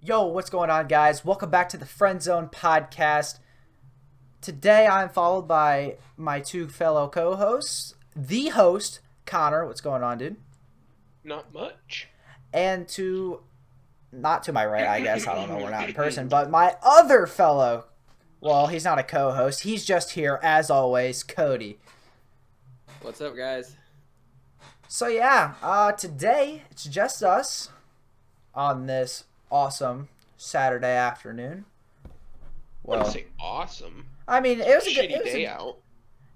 Yo, what's going on, guys? Welcome back to the Friendzone podcast. Today I'm followed by my two fellow co-hosts. The host, Connor. What's going on, dude? Not much. And not to my right, I guess. I don't know, we're not in person. But my other fellow, well, he's not a co-host. He's just here, as always, Cody. What's up, guys? So, yeah, today it's just us on this awesome Saturday afternoon. I wouldn't say awesome. I mean, it was a Shitty day out.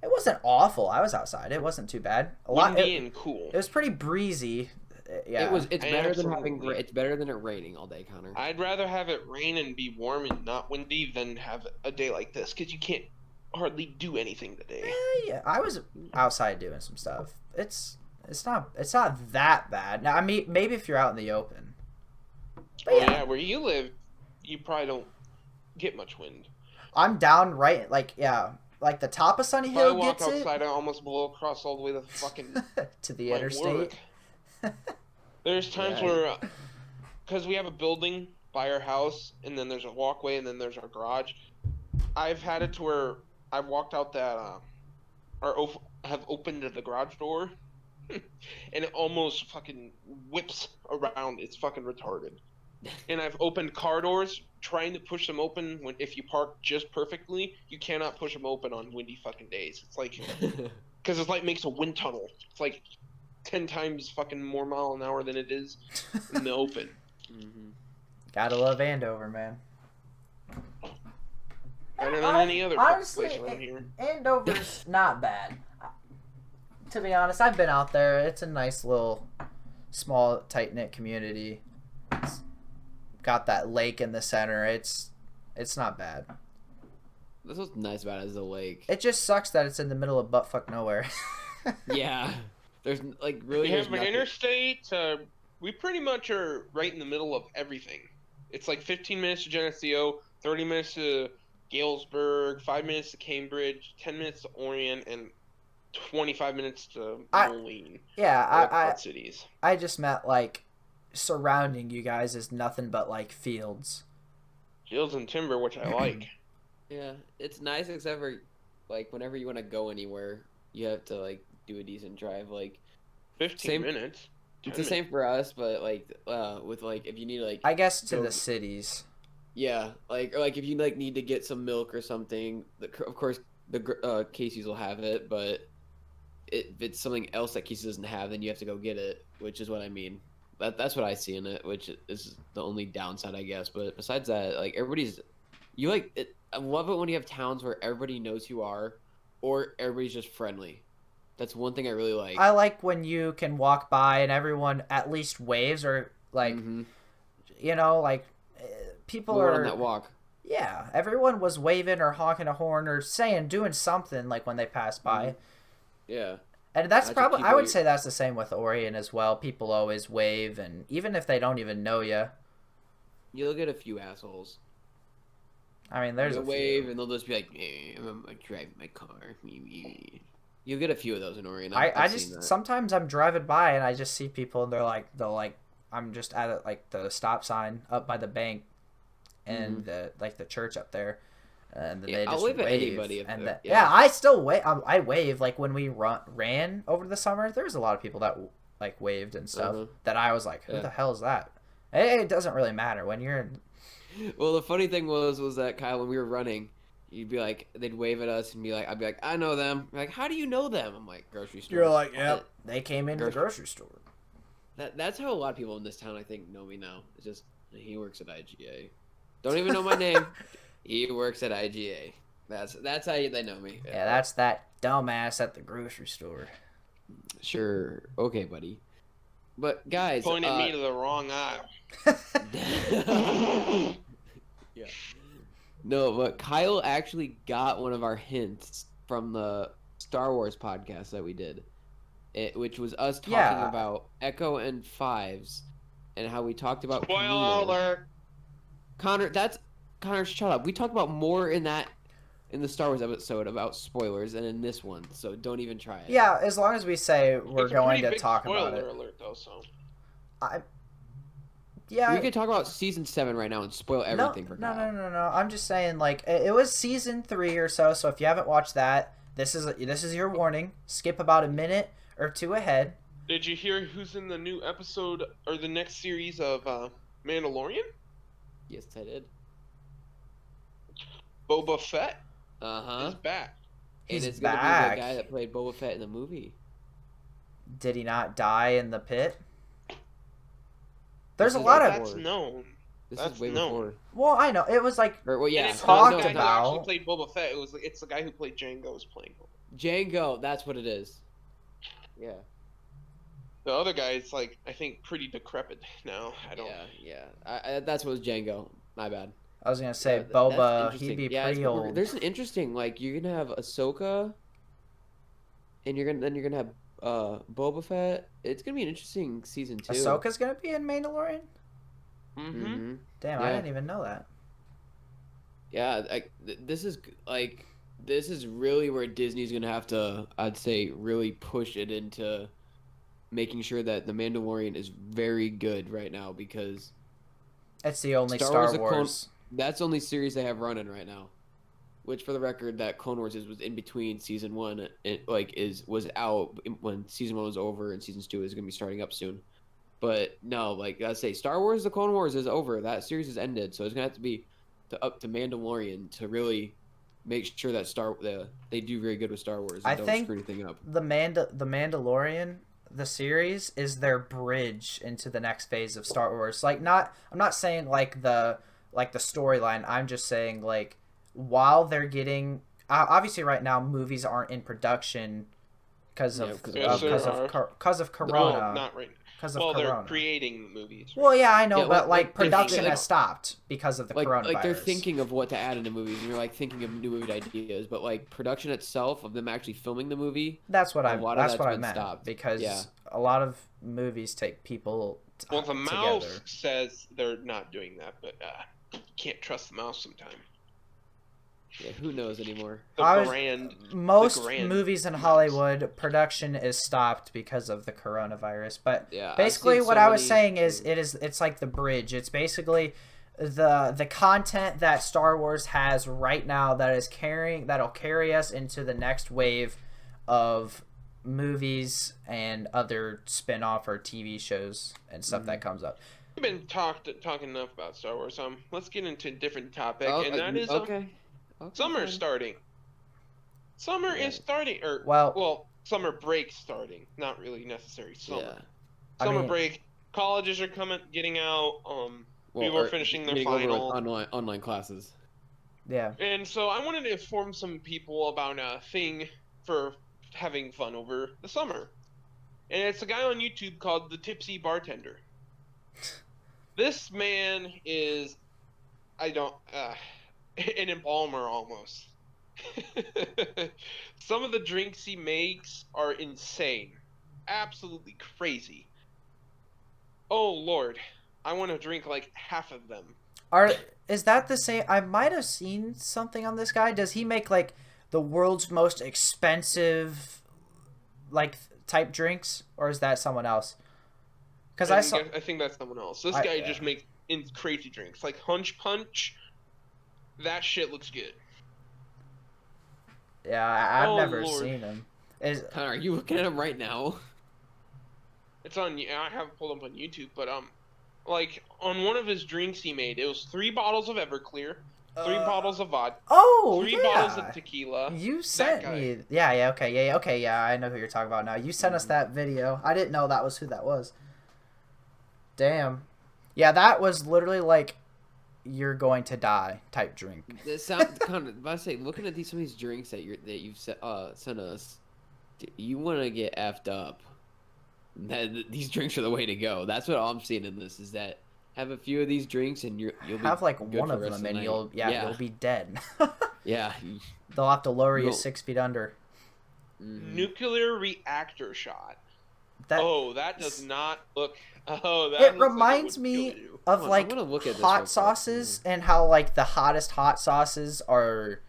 It wasn't awful. I was outside. It wasn't too bad. Windy and cool. It was pretty breezy. Yeah. It's better than it's better than it raining all day, Connor. I'd rather have it rain and be warm and not windy than have a day like this because you can't hardly do anything today. Yeah, I was outside doing some stuff. It's not that bad. Now, I mean, maybe if you're out in the open. But yeah, where you live, you probably don't get much wind. I'm down right, like the top of Sunny Hill gets it. I walk outside, I almost blow across all the way to the fucking to the interstate. There's times where, because we have a building by our house, and then there's a walkway, and then there's our garage. I've had it to where I've walked out that, have opened the garage door, and it almost fucking whips around. It's fucking retarded. And I've opened car doors trying to push them open when if you park just perfectly, you cannot push them open on windy fucking days. It's like because it's like makes a wind tunnel. It's like 10 times fucking more mile an hour than it is in the open. Mm-hmm. Gotta love Andover, man. Better than any other place around here. Andover's not bad. To be honest, I've been out there. It's a nice little, small, tight-knit community. It's got that lake in the center. It's not bad. That's what's nice about it is the lake. It just sucks that it's in the middle of buttfuck nowhere. Yeah. There's like really. We have an interstate. We pretty much are right in the middle of everything. It's like 15 minutes to Geneseo, 30 minutes to Galesburg, 5 minutes to Cambridge, 10 minutes to Orion, and 25 minutes to Moline. Cities. I just meant like surrounding you guys is nothing but like fields. Fields and timber, which I like. Yeah, it's nice except for like whenever you want to go anywhere, you have to like do a decent drive, like 15 minutes. It's the same for us, but like with like if you need like I guess to the cities. Yeah, like or like if you like need to get some milk or something, of course the Casey's will have it, but if it's something else that Casey doesn't have, then you have to go get it, which is what I mean. That's what I see in it, which is the only downside, I guess. But besides that, like you like it. I love it when you have towns where everybody knows who you are, or everybody's just friendly. That's one thing I really like. I like when you can walk by and everyone at least waves or like, like people are on that walk. Yeah, everyone was waving or honking a horn or doing something like when they passed by. Mm-hmm. Yeah. And that's probably, I would say that's the same with Orion as well. People always wave, and even if they don't even know you. You'll get a few assholes. I mean, there's a wave, and they'll just be like, I'm driving my car. You'll get a few of those in Orion. I just, sometimes I'm driving by and I just see people and they'll like, I'm just at like the stop sign up by the bank and the church up there. And then they just I'll wave at anybody. I still wave. I wave like when we ran over the summer. There was a lot of people that like waved and stuff that I was like, who the hell is that? It doesn't really matter when you're in. Well, the funny thing was that Kyle, when we were running, you'd be like, they'd wave at us and be like, I'd be like, I know them. You're like, how do you know them? I'm like, grocery store. You're like, yep, they came into the grocery store. That's how a lot of people in this town, I think, know me now. It's just he works at IGA. Don't even know my name. He works at IGA. That's how they know me. Yeah, that's that dumbass at the grocery store. Sure. Okay, buddy. But guys, pointed me to the wrong aisle. Yeah. No, but Kyle actually got one of our hints from the Star Wars podcast that we did, which was us talking about Echo and Fives, and how we talked about. Spoiler alert. Connor, shut up. We talked about more in the Star Wars episode about spoilers than in this one, so don't even try it. Yeah, as long as we say we're going to talk about it. Alert, though, so. Yeah. We could talk about season 7 right now and spoil everything for Kyle. No. I'm just saying, like, it was season 3 or so. So if you haven't watched that, this is your warning. Skip about a minute or two ahead. Did you hear who's in the new episode or the next series of Mandalorian? Yes, I did. Boba Fett Uh-huh. is back. And He's it's going to be back. the guy that played Boba Fett in the movie. Did he not die in the pit? There's a This is lot like of. That's known. This That's is way known. before. Well, I know it was like Or, well, yeah. And it's talked not the guy who about- actually played Boba Fett. It's the guy who played Jango was playing Boba. Django, that's what it is. Yeah. The other guy is like I think pretty decrepit now. I don't. Yeah. That's what was Django. My bad. I was gonna say Yeah, that's Boba. interesting. He'd be Yeah, pretty old. There's an interesting like you're gonna have Ahsoka, and you're gonna have Boba Fett. It's gonna be an interesting season 2. Ahsoka's gonna be in Mandalorian. Mm-hmm. Mm-hmm. Damn, I Yeah. didn't even know that. Yeah, this is really where Disney's gonna have to, I'd say, really push it into making sure that the Mandalorian is very good right now because It's the only Star Star Wars: The Clone- Wars. that's the only series they have running right now. Which, for the record, that Clone Wars was in between season 1. It was out when season 1 was over, and season 2 is gonna be starting up soon. But no, like I say, Star Wars: The Clone Wars is over. That series is ended, so it's gonna have to be up to Mandalorian to really make sure that they do very good with Star Wars. And I don't think screw anything up. the Mandalorian, the series, is their bridge into the next phase of Star Wars. Like, I'm not saying like the storyline. I'm just saying like while they're getting obviously right now movies aren't in production because of Yes, Corona. No, not right. Because of Well, Corona. they're creating movies. Well, yeah, I know, Yeah, but like they're production thinking- has stopped because of the coronavirus. Like they're thinking of what to add into movies, and you're like thinking of new movie ideas, but like production itself of them actually filming the movie. That's what I that's meant stopped. because Yeah. a lot of movies take people Well, the mouse together. says they're not doing that, but can't trust the mouse sometimes. Yeah, who knows anymore? The I was- brand. Most grand movies in mouse. Hollywood production is stopped because of the coronavirus. But Yeah, I've basically, seen what so I was many- saying is it's like the bridge. It's basically the content that Star Wars has right now that'll carry us into the next wave of movies and other spin-off or TV shows and stuff that comes up. We've been talking enough about Star Wars. Let's get into a different topic, Oh, and that is okay. summer's fine. starting. Summer Yeah. is starting, or Well- summer break starting. Not really necessary. Summer. Yeah. I Summer mean- break. Colleges are getting out. Well, People are or finishing their getting over with final. online classes. Yeah. And so I wanted to inform some people about a thing for having fun over the summer. And it's a guy on YouTube called the Tipsy Bartender. This man is, an embalmer almost. Some of the drinks he makes are insane. Absolutely crazy. Oh Lord, I want to drink like half of them. Is that the same? I might have seen something on this guy. Does he make like the world's most expensive like type drinks, or is that someone else? Because I saw. I think that's someone else. This I- guy yeah. just makes crazy drinks like Hunch Punch. That shit looks good. Yeah, I've Oh, never Lord. seen him. Is Connor, are you looking at him right now? It's on. I have it pulled up on YouTube, but like on one of his drinks he made, it was 3 bottles of Everclear, 3 bottles of vodka, Oh, 3 yeah. bottles of tequila. You sent guy. me. Yeah, okay, yeah. I know who you're talking about now. You sent us that video. I didn't know that was who that was. Damn. Yeah, that was literally like you're going to die type drink. It sounds kind of. I say, looking at some of these drinks that you've sent us, you want to get effed up. These drinks are the way to go. That's what I'm seeing in this. Is that have a few of these drinks and you'll be Have like good one for of the rest them and the you'll night. you'll be dead. Yeah. They'll have to lower you You'll- 6 feet under. Mhm. Nuclear reactor shot. That That does not look. Oh, that. it looks like reminds would me kill you. of Hold on, like I'm gonna look at this real hot quick. sauces and how like the hottest hot sauces are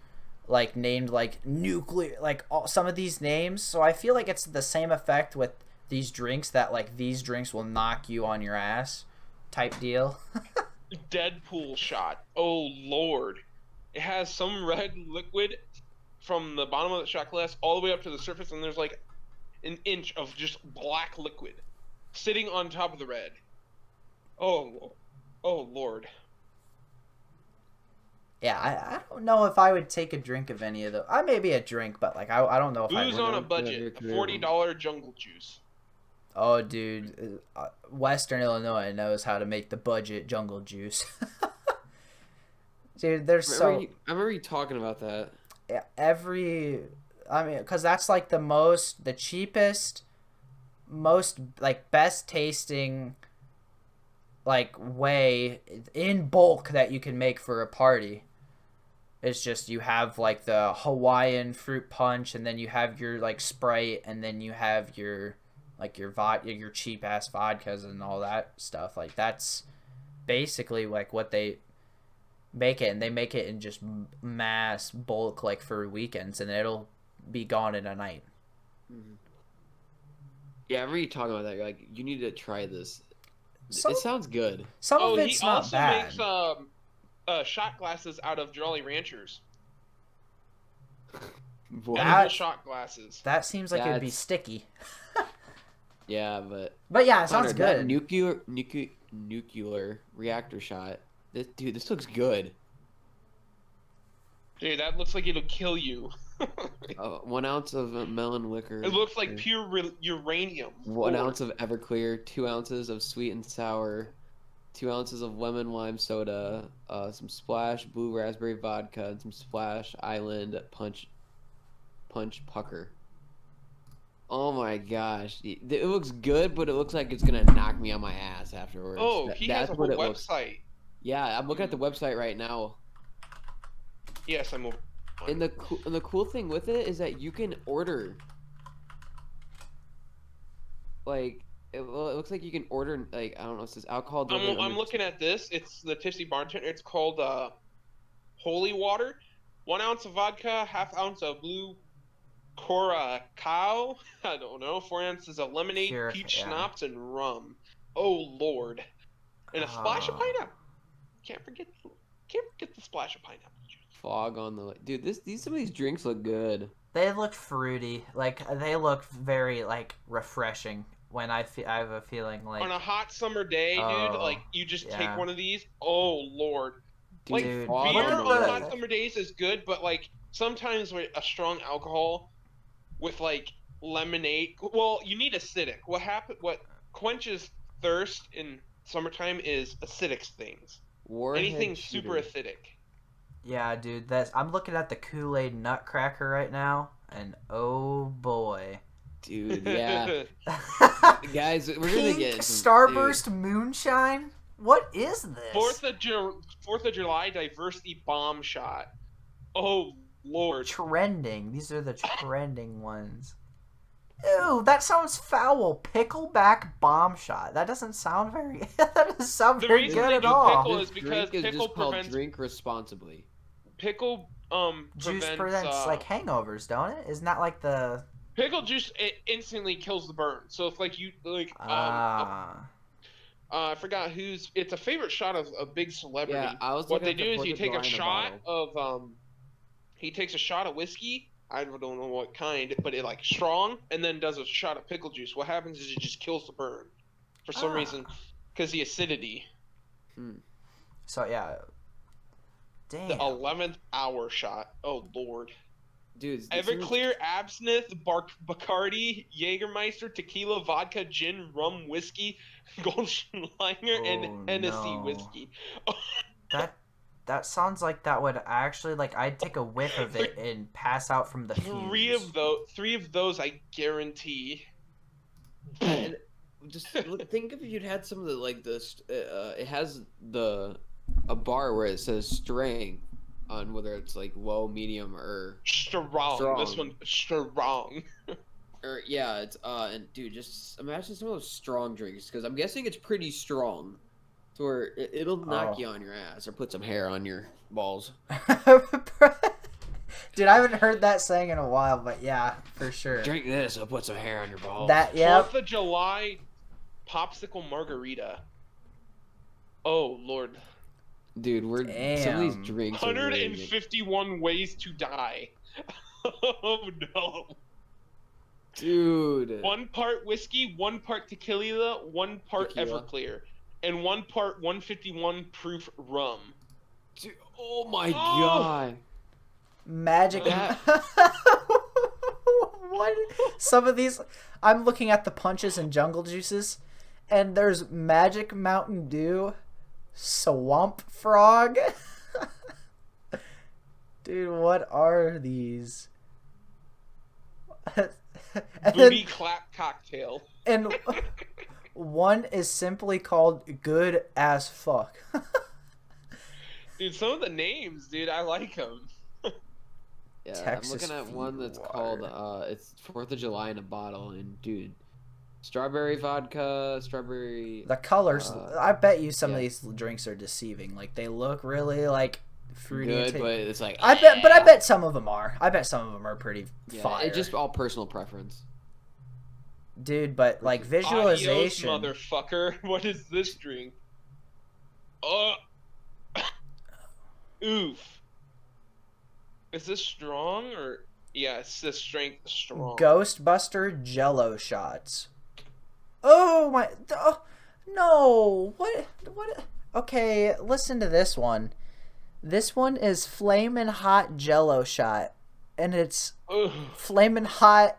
like named like nuclear, like some of these names. So I feel like it's the same effect with these drinks, that like these drinks will knock you on your ass type deal. Deadpool shot. Oh lord. It has some red liquid from the bottom of the shot glass all the way up to the surface, and there's like an inch of just black liquid sitting on top of the red. Oh lord. Yeah, I don't know if I would take a drink of any of those. I may be a drink, but like I don't know if I Booze would. on a budget. $40 jungle juice. Oh, dude, Western Illinois knows how to make the budget jungle juice. Dude, there's I remember you talking about that. Yeah, I mean, because that's like the cheapest, most like best tasting, like way in bulk that you can make for a party. It's just you have like the Hawaiian fruit punch, and then you have your like Sprite, and then you have your like your cheap ass vodkas and all that stuff. Like that's basically like what they make it, and they make it in just mass bulk like for weekends, and it'll be gone in a night. Mm-hmm. Yeah, I remember you talking about that. You're like, you need to try this. It sounds good. Some of it's not bad. He also makes shot glasses out of Jolly Ranchers. Edible shot glasses. That seems like it'd be sticky. Yeah, but yeah, it sounds good. Nuclear reactor shot. This looks good. Dude, that looks like it'll kill you. 1 ounce of melon liquor. It looks like pure uranium. 1 ounce of Everclear, 2 ounces of sweet and sour, 2 ounces of lemon lime soda, some Splash blue raspberry vodka, and some Splash Island punch pucker. Oh my gosh, it looks good, but it looks like it's gonna knock me on my ass afterwards. Oh, he has a whole website. Yeah, I'm looking at the website right now. Yes, I'm over. And the cool thing with it is that you can order. Like, it looks like you can order, like, I don't know, it says alcohol. I'm looking at this. It's the Tipsy Bartender. It's called Holy Water. 1 ounce of vodka, ½ ounce of blue Curacao. I don't know. 4 ounces of lemonade, peach schnapps, and rum. Oh lord! And a splash of pineapple. Can't forget the splash of pineapple juice. Fog on the dude. Some of these drinks look good. They look fruity. Like they look very like refreshing. When I have a feeling like on a hot summer day, dude. Like you just take one of these. Oh lord! Dude, like beer on hot summer days is good, but like sometimes with a strong alcohol with like lemonade. Well, you need acidic. What quenches thirst in summertime is acidic things. Anything super acidic. Yeah, dude. I'm looking at the Kool-Aid Nutcracker right now, and oh boy, dude, yeah. Guys, we're gonna get Starburst moonshine. What is this? 4th of July diversity bomb shot. Oh lord. Trending. These are the trending ones. Ew, that sounds foul. Pickleback bomb shot. That doesn't sound very. That doesn't sound very good at all. Pickle is because pickle prevents. Drink responsibly. Pickle juice prevents like hangovers, don't it? Isn't that like the pickle juice? It instantly kills the burn. So if like you like I forgot who's. It's a favorite shot of a big celebrity. Yeah, what they do is you take a shot of he takes a shot of whiskey. I don't know what kind, but it like strong, and then does a shot of pickle juice. What happens is it just kills the burn for some reason, because the acidity. So yeah. Damn. The 11th hour shot. Oh lord. Dude. Everclear, Absinthe, Bacardi, Jägermeister, tequila, vodka, gin, rum, whiskey, Goldschleimer, and Hennessy whiskey. That sounds like that would actually like I'd take a whiff of it and pass out from the fumes. Three of those I guarantee. And just think if you'd had some of the like this. It has a bar where it says strength on whether it's like low, medium, or strong. This one strong. Or yeah, it's and dude, just imagine some of those strong drinks because I'm guessing it's pretty strong. So where it'll knock you on your ass or put some hair on your balls. Dude, I haven't heard that saying in a while, but yeah, for sure. Drink this, it'll put some hair on your balls. 4th of July popsicle margarita. Oh Lord. Dude, some of these Damn. drinks are really good. 151 ways to die. Oh no. Dude. 1 part whiskey, 1 part tequila, 1 part Tequila. Everclear, and 1 part 151 proof rum. Dude, oh my Oh! god. Magic. That- What? Some of these, I'm looking at the punches and jungle juices, and there's Magic Mountain Dew, Swamp Frog. Dude, what are these? And Booty clap cocktail. and one is simply called Good as Fuck. Dude, some of the names, dude, I like them. Yeah, Texas I'm looking at one that's Water. called it's 4th of July in a bottle, and dude, strawberry vodka, strawberry. The colors, I bet you some of yeah. these drinks are deceiving. Like they look really like fruity. and Good, but it's like I bet some of them are. I bet some of them are pretty yeah, fire. it's just all personal preference. Dude, but like Adios, visualization. motherfucker. What is this drink? Oh. Oof. Is this strong or yeah? It's the strength strong. Ghostbuster Jello shots. Oh my! Oh, no! What? What? Okay, listen to this one. This one is Flamin' Hot Jello shot, and it's Ugh. Flamin' Hot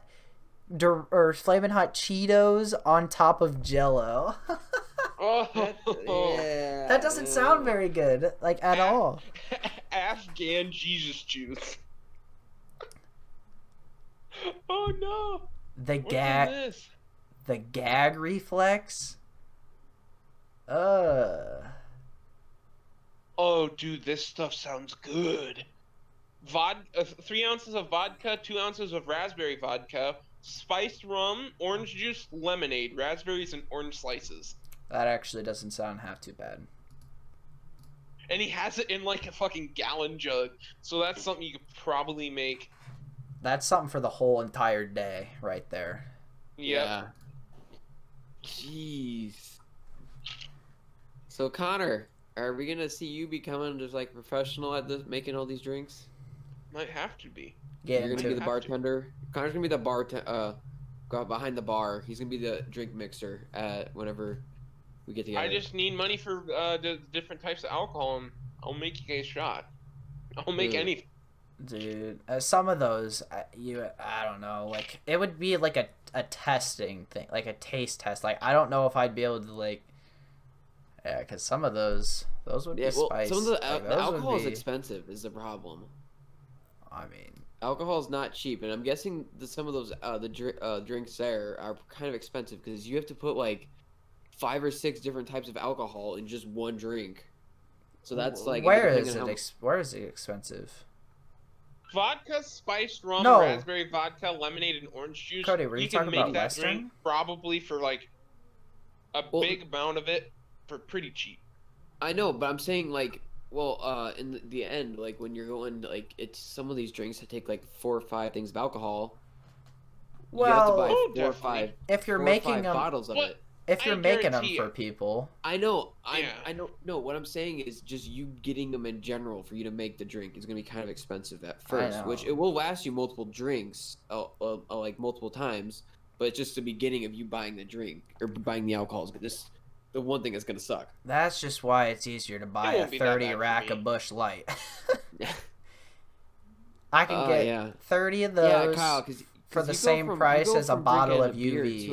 or Flamin' Hot Cheetos on top of Jello. Oh. Yeah, That doesn't sound very good, like at all. Afghan Jesus juice. Oh no! The What's in gag, this? the gag reflex. Oh, dude, this stuff sounds good. 3 ounces of vodka, 2 ounces of raspberry vodka, spiced rum, orange juice, lemonade, raspberries, and orange slices. That actually doesn't sound half too bad. And he has it in like a fucking gallon jug, so that's something you could probably make. That's something for the whole entire day, right there. Yep. Yeah. Jeez. So Connor, are we gonna see you becoming just like professional at this, making all these drinks? Might have to be. Get You're gonna into be it. the bartender. Connor's gonna be the go out behind the bar. He's gonna be the drink mixer at whenever we get together. I just need money for the different types of alcohol, and I'll make you guys shot. I'll make Dude. anything. Dude, some of those, I don't know, like, it would be like a testing thing, like a taste test. Like, I don't know if I'd be able to, like, yeah, because some of those would be spiced. some of the, Like, the those alcohol would is be- expensive. Is the problem? I mean, Alcohol is not cheap, and I'm guessing some of those drinks there are kind of expensive because you have to put like 5 or 6 different types of alcohol in just one drink. So that's like where depending is on it? Where is it expensive? Vodka, spiced rum, No. raspberry vodka, lemonade, and orange juice. Cody, were you can talking make about that Western? drink probably for like a Well- big amount of it for pretty cheap. I know, but I'm saying like, well, in the end, like when you're going, like it's some of these drinks that take like 4 or 5 things of alcohol. You have to buy Well, 4 or definitely. 5, if you're 4 or making 5 them, bottles of What? it. if you're I making them guarantee for you. people, I know. Yeah. I know. No, what I'm saying is just you getting them in general for you to make the drink is gonna be kind of expensive at first, which know. it will last you multiple drinks, like multiple times. But it's just the beginning of you buying the drink or buying the alcohols. But this, the one thing that's gonna suck. that's just why it's easier to buy a won't be that 30 bad for rack me. of Busch Light. I can get Yeah. 30 of Yeah, those Kyle, because for the same price as a bottle of UV.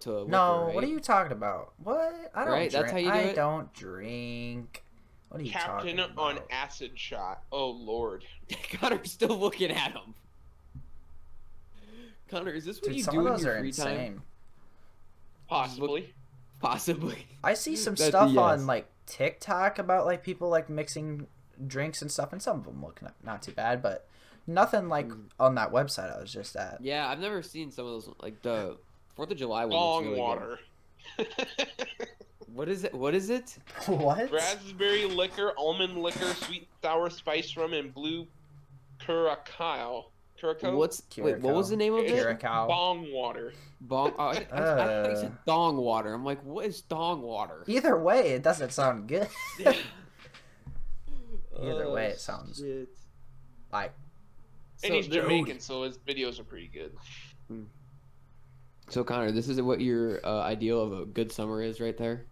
To liquor, No, right? what are you talking about? What? I don't Right, drink. that's how you do I it? don't drink. What are you Captain talking on about? acid shot. Oh lord. Connor's still looking at him. Connor, is this what Dude, you some do of in those your are free insane. time? Possibly. Possibly. I see some That's a stuff yes. on like TikTok about like people like mixing drinks and stuff, and some of them look not too bad, but nothing like on that website I was just at. Yeah, I've never seen some of those. Like the 4th of July one. Long looks really water. Good. What is it? What is it? What? Raspberry liquor, almond liquor, sweet sour spice rum, and blue curacao. Curacao. Wait, what was the name of it? Curacao. Bong water. Bong. I thought you said dong water. I'm like, what is dong water? Either way, it doesn't sound good. Either way, it Oh, sounds shit. like. And he's Jamaican, so his videos are pretty good. So Connor, this is what your ideal of a good summer is, right there.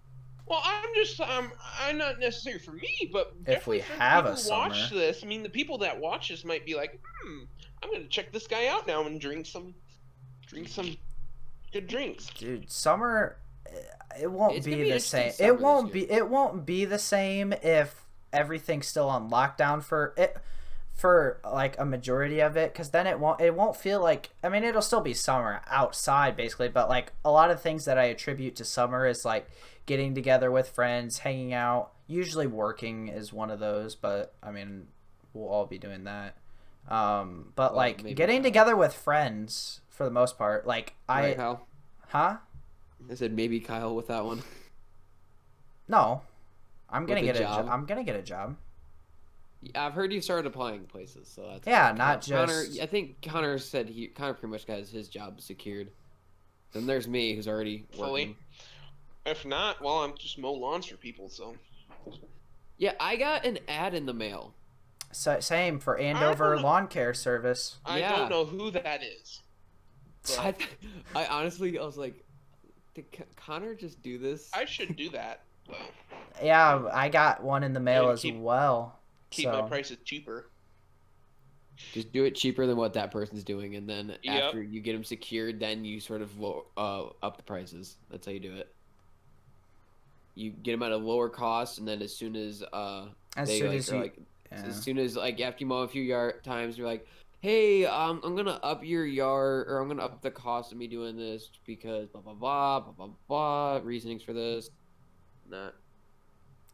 Well, I'm not necessarily for me, but If we definitely for have the a people who watch summer. this. I mean, the people that watch this might be like, I'm gonna check this guy out now and drink some good drinks. Dude, summer, it won't It's be gonna be the an same. interesting It summer won't this be. It won't be the same if everything's still on lockdown for it, for like a majority of it. Because then it won't feel like. I mean, it'll still be summer outside basically, but like a lot of things that I attribute to summer is like getting together with friends, hanging out. Usually working is one of those, but I mean, we'll all be doing that. But Well, like maybe getting not. together with friends for the most part, like Right, Kyle? huh? I said maybe Kyle with that one. No, I'm gonna With a get job? I'm gonna get a job. I've heard you started applying places, so that's Yeah, good. not Connor. just- I think Connor said Connor pretty much got his job secured. Then there's me, who's already Fully. working. If not, well, I'm just mow lawns for people. So Yeah, I got an ad in the mail. So, same for I Andover don't know- Lawn Care Service. I Yeah. don't know who that is. I, I honestly, I was like, did Connor just do this? I should do that. Well, Yeah, I got one in the mail And as keep- well. keep my So prices cheaper. Just do it cheaper than what that person's doing, and then Yep. after you get them secured, then you sort of up the prices. That's how you do it. You get them at a lower cost, and then as soon as as they soon like, as are you, like yeah. as soon as like after you mow a few times, you're like, hey, I'm gonna up your yard, or I'm gonna up the cost of me doing this because blah blah blah blah blah blah. Reasonings for this, not.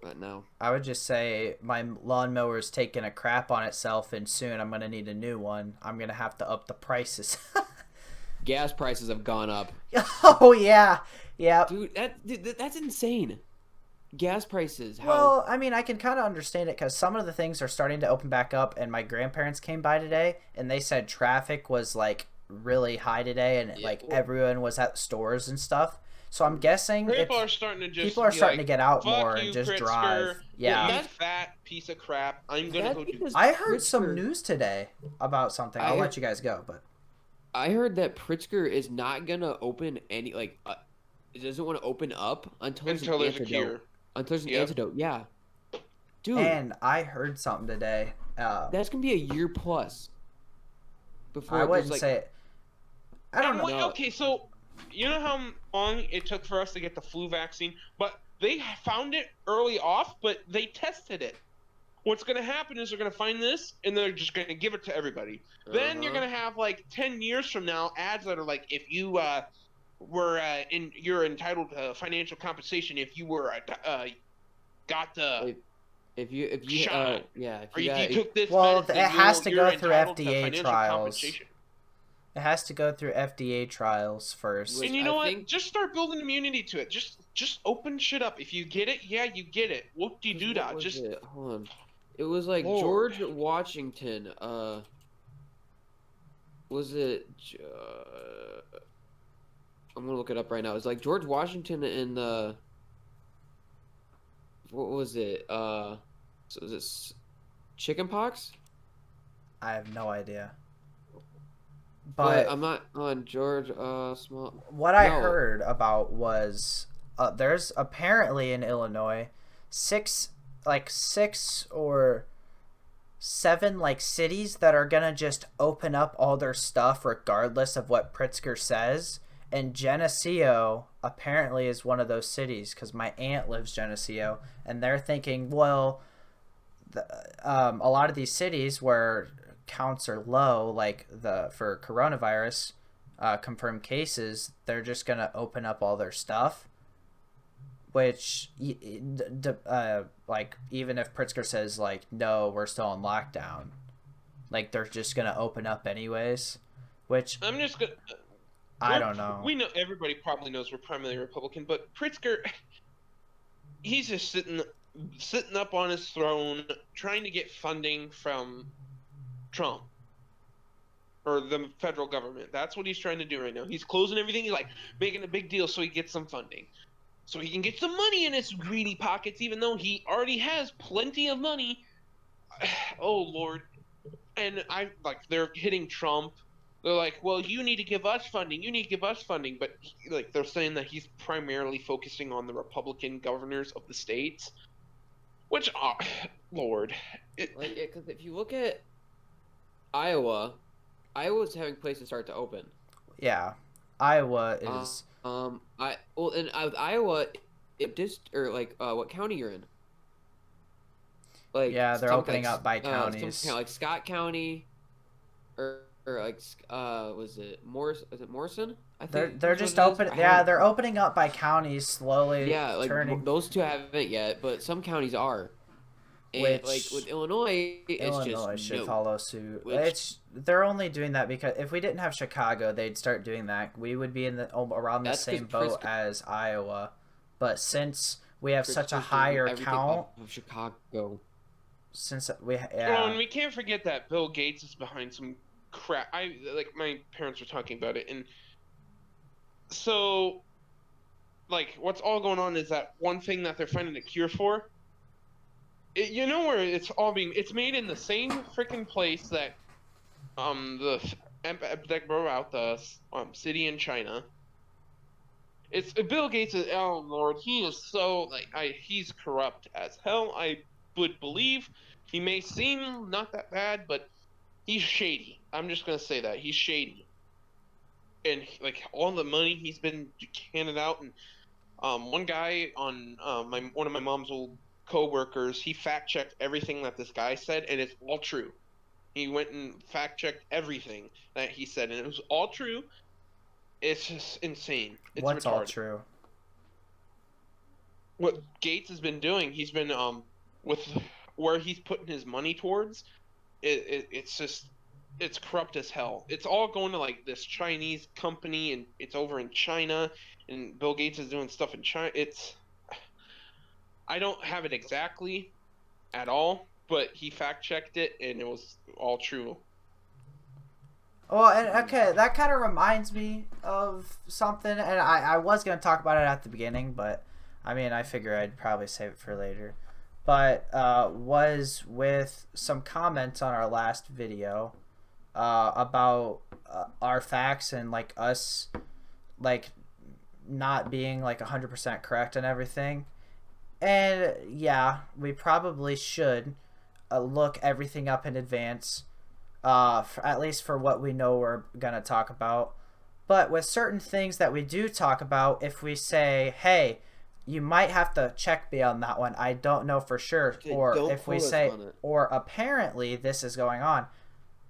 But no. I would just say my lawnmower's taking a crap on itself, and soon I'm gonna need a new one. I'm gonna have to up the prices. Gas prices have gone up. Oh yeah, yeah. Dude, that's insane. Gas prices. How... Well, I mean, I can kind of understand it because some of the things are starting to open back up, and my grandparents came by today, and they said traffic was like really high today, and Yeah, like well- everyone was at stores and stuff. So I'm guessing People are starting to just people are be starting like, to get out "Fuck more you, and just Pritzker, drive. Yeah, you fat piece of crap. I'm gonna That's go do." because I heard some Pritzker- news today about something. I I'll heard- let you guys go, but I heard that Pritzker is not gonna open any it doesn't want to open up until there's Until an there's a antidote. cure. Until there's an Yep. antidote. Yeah. Dude, and I heard something today. that's gonna be a year plus. Before I it wouldn't just, say. I don't And know. No. Okay, so you know how long it took for us to get the flu vaccine, but they found it early off, but they tested it. What's going to happen is they're going to find this, and they're just going to give it to everybody. Then you're going to have like 10 years from now ads that are like, if you you're entitled to financial compensation if you were got the if you shot. if or you if got, you took this Well, medicine, it has to you're go through entitled to FDA financial trials. compensation. It has to go through FDA trials first. Which And you know I what? think- Just start building immunity to it. Just open shit up. If you get it, yeah, you get it. What do you do what that? was Just it? Hold on. It was like Lord. George Washington. Was it? I'm gonna look it up right now. It's like George Washington and what was it? So was it chicken pox? I have no idea. But But I'm not on George. Small. what I No. heard about was there's apparently in Illinois six or seven like cities that are gonna just open up all their stuff regardless of what Pritzker says. And Geneseo apparently is one of those cities because my aunt lives Geneseo, and they're thinking, well, a lot of these cities where counts are low, like for coronavirus confirmed cases, they're just gonna open up all their stuff. Which, like, even if Pritzker says like, no, we're still on lockdown, like they're just gonna open up anyways. Which I'm just gonna. I don't know. We know everybody probably knows we're primarily Republican, but Pritzker, he's just sitting up on his throne, trying to get funding from Trump. or the federal government. That's what he's trying to do right now. He's closing everything. He's like making a big deal so he gets some funding, so he can get some money in his greedy pockets, even though he already has plenty of money. Oh Lord. And they're hitting Trump. They're like, well, you need to give us funding. You need to give us funding. But they're saying that he's primarily focusing on the Republican governors of the states, which, Lord, because if you look at Iowa's having places start to open. Yeah, Iowa is. And Iowa, what county you're in? Like, yeah, they're opening up by counties. Like Scott County, or was it Morris? Is it Morrison? I think they're just open. Yeah, they're opening up by counties slowly. Yeah, like turning. Those two haven't yet, but some counties are. And like with Illinois, Illinois should follow suit. They're only doing that because if we didn't have Chicago, they'd start doing that. We would be in around the same boat as Iowa, but since we have such a higher count of Chicago. Since we and we can't forget that Bill Gates is behind some crap. My parents were talking about it, and so what's all going on is that one thing that they're finding a cure for. Where it's made in the same freaking place that the epidemic broke out, the city in China. It's Bill Gates is, oh Lord, he is so he's corrupt as hell. I would believe he may seem not that bad, but he's shady. I'm just gonna say that he's shady, and all the money he's been handed out. And one guy on one of my mom's old co-workers, he fact-checked everything that this guy said, and it's all true. He went and fact-checked everything that he said, and it was all true. It's just insane. It's What's retarded. All true? What Gates has been doing, he's been with where he's putting his money towards, it's corrupt as hell. It's all going to this Chinese company, and it's over in China, and Bill Gates is doing stuff in China. I don't have it exactly at all, but he fact-checked it, and it was all true. Well, and okay, that kind of reminds me of something, and I was going to talk about it at the beginning, but I mean, I figure I'd probably save it for later. But was with some comments on our last video about our facts and us not being 100% correct and everything. And yeah, we probably should look everything up in advance, at least for what we know we're going to talk about. But with certain things that we do talk about, if we say, hey, you might have to check me on that one, I don't know for sure. Or if we say, or apparently this is going on,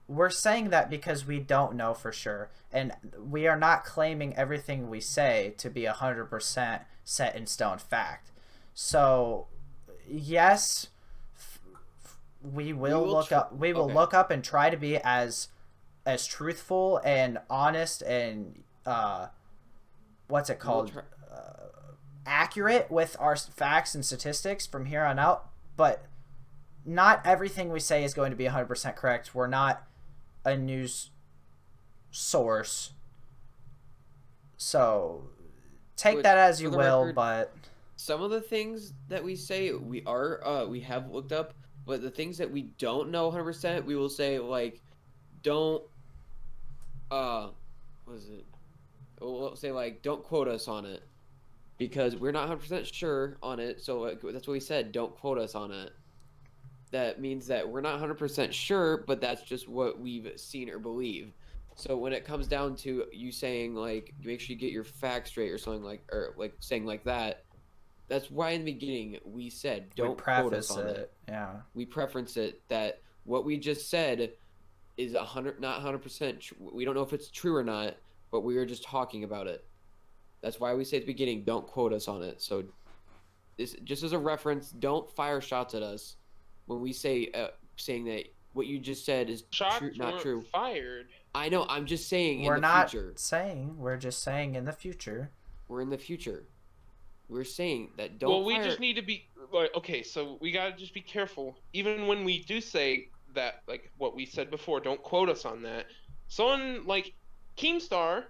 we're saying that because we don't know for sure. And we are not claiming everything we say to be 100% set in stone fact. So, yes, we will look up. We will look up and try to be as truthful and honest and what's it called? Accurate with our facts and statistics from here on out. But not everything we say is going to be 100% correct. We're not a news source, so take that as you will. But some of the things that we say we have looked up, but the things that we don't know 100%, we will say don't we'll say don't quote us on it, because we're not 100% sure on it. So that's what we said, don't quote us on it. That means that we're not 100% sure, but that's just what we've seen or believe. So when it comes down to you saying make sure you get your facts straight or something saying that, that's why in the beginning we said don't quote us on it. Yeah, we preference it that what we just said is not 100%. We don't know if it's true or not, but we were just talking about it. That's why we say at the beginning, don't quote us on it. So this just as a reference, don't fire shots at us when we say saying that what you just said is not true. Fired. I know. I'm just saying we're in the not future. Saying. We're just saying in the future. We're in the future. We're saying that don't. Well, we just need to be okay. So we gotta just be careful, even when we do say that, what we said before. Don't quote us on that. someone like Keemstar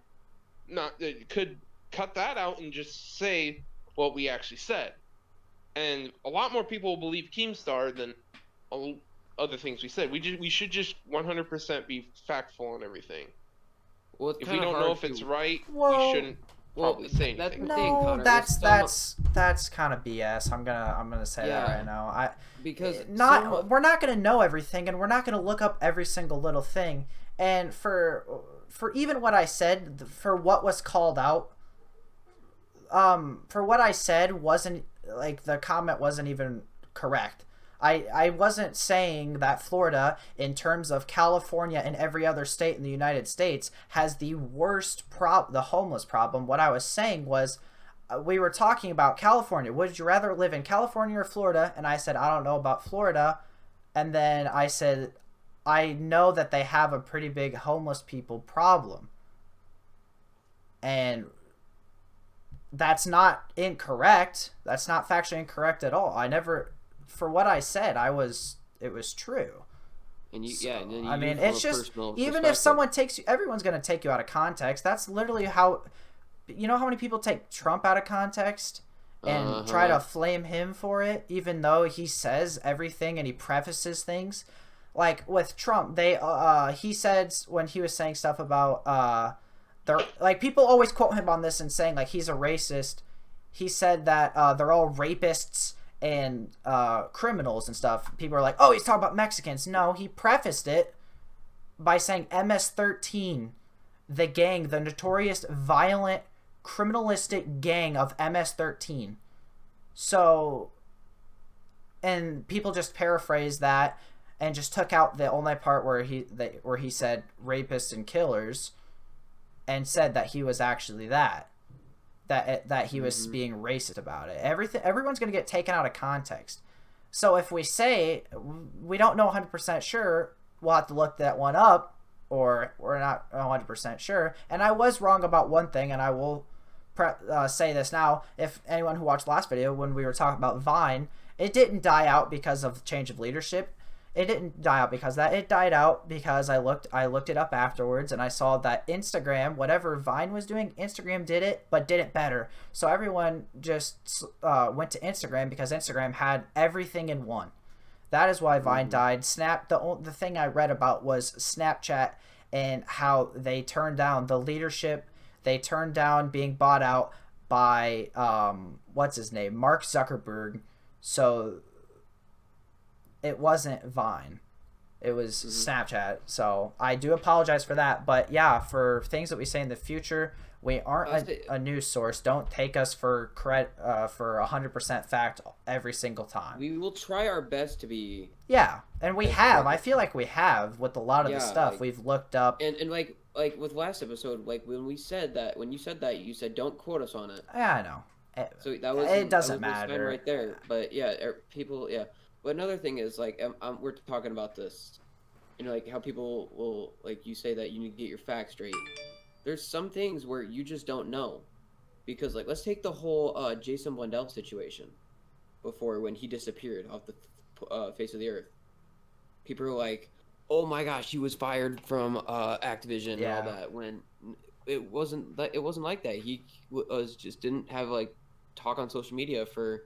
could cut that out and just say what we actually said. And a lot more people will believe Keemstar than other things we said. We should just 100% be factful on everything. Well, it's If we kind of don't know hard if it's to. right, Well- we shouldn't probably say that's anything. the thing, No, Connor. that's kind of BS. I'm gonna say that Yeah. right now. Because We're not gonna know everything, and we're not gonna look up every single little thing. And for even what I said, for what was called out, for what I said wasn't like the comment wasn't even correct. I wasn't saying that Florida, in terms of California and every other state in the United States, has the worst the homeless problem. What I was saying was, we were talking about California. Would you rather live in California or Florida? And I said, I don't know about Florida. And then I said, I know that they have a pretty big homeless people problem. And that's not incorrect. That's not factually incorrect at all. I never, for what I said, it was true. And you, So, yeah, and then you I do mean, it from it's a just, personal even if perspective. someone takes you, everyone's going to take you out of context. That's literally how, you know how many people take Trump out of context and try to flame him for it, even though he says everything and he prefaces things. Like with Trump, he said when he was saying stuff about, like people always quote him on this and saying like he's a racist. He said that they're all rapists and criminals and stuff. People are like, oh, he's talking about Mexicans. No, he prefaced it by saying MS-13, the gang, the notorious violent criminalistic gang of MS-13. So, and people just paraphrased that and just took out the only part where he said rapists and killers, and said that he was actually that he was being racist about it. Everyone's going to get taken out of context. So if we say we don't know 100% sure, we'll have to look that one up, or we're not 100% sure. And I was wrong about one thing, and I will say this now. If anyone who watched the last video, when we were talking about Vine, it didn't die out because of change of leadership. It didn't die out because of that. It died out because I looked it up afterwards, and I saw that Instagram, whatever Vine was doing, Instagram did it, but did it better. So everyone just went to Instagram because Instagram had everything in one. That is why Vine died. The thing I read about was Snapchat and how they turned down the leadership. They turned down being bought out by what's his name, Mark Zuckerberg. So it wasn't Vine. It was Snapchat. So I do apologize for that. But yeah, for things that we say in the future, we aren't a news source. Don't take us for 100% fact every single time. We will try our best to be. Yeah, and we have. I feel like we have with a lot of the stuff we've looked up. And like with last episode, like when you said that, you said don't quote us on it. Yeah, I know. So that was It doesn't that was matter right there. But yeah, people. Yeah. But another thing is like we're talking about this, like how people will, like you say that you need to get your facts straight. There's some things where you just don't know, because like let's take the whole Jason Blundell situation before, when he disappeared off the face of the earth. People are like, oh my gosh, he was fired from Activision and all that, when it wasn't like that. He just didn't have like talk on social media for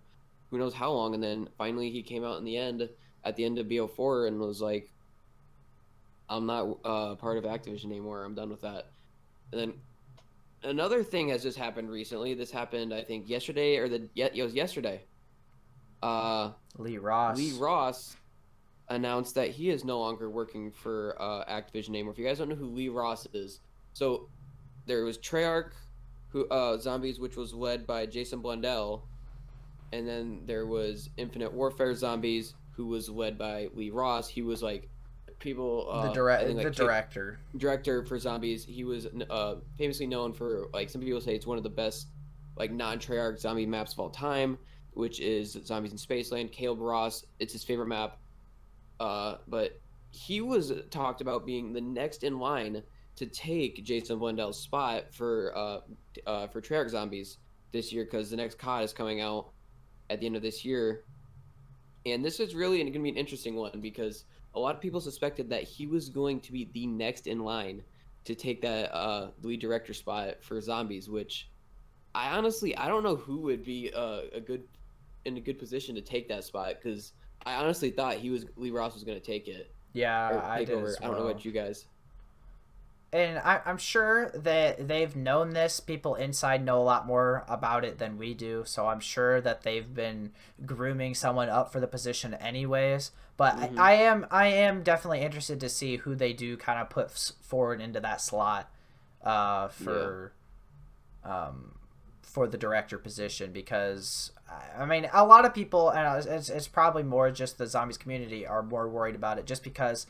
who knows how long, and then finally he came out at the end of BO4 and was like, I'm not part of Activision anymore. I'm done with that. And then another thing has just happened recently. This happened, I think, yesterday, it was yesterday. Lee Ross announced that he is no longer working for Activision anymore. If you guys don't know who Lee Ross is, so there was Treyarch, Zombies, which was led by Jason Blundell, and then there was Infinite Warfare Zombies, who was led by Lee Ross. He was like the director for Zombies. He was famously known for, like, some people say it's one of the best like non-Treyarch zombie maps of all time, which is Zombies in Spaceland. Caleb Ross, it's his favorite map. But he was talked about being the next in line to take Jason Blundell's spot for Treyarch Zombies this year, because the next COD is coming out at the end of this year. And this is really going to be an interesting one, because a lot of people suspected that he was going to be the next in line to take that lead director spot for zombies, which I don't know who would be in a good position to take that spot, because I honestly thought Lee Ross was going to take it. Yeah, Or I take did over. as I don't know well. about you guys. And I'm sure that they've known this. People inside know a lot more about it than we do, so I'm sure that they've been grooming someone up for the position anyways. But I am definitely interested to see who they do kind of put forward into that slot for the director position, because I mean, a lot of people, and it's probably more just the zombies community, are more worried about it just because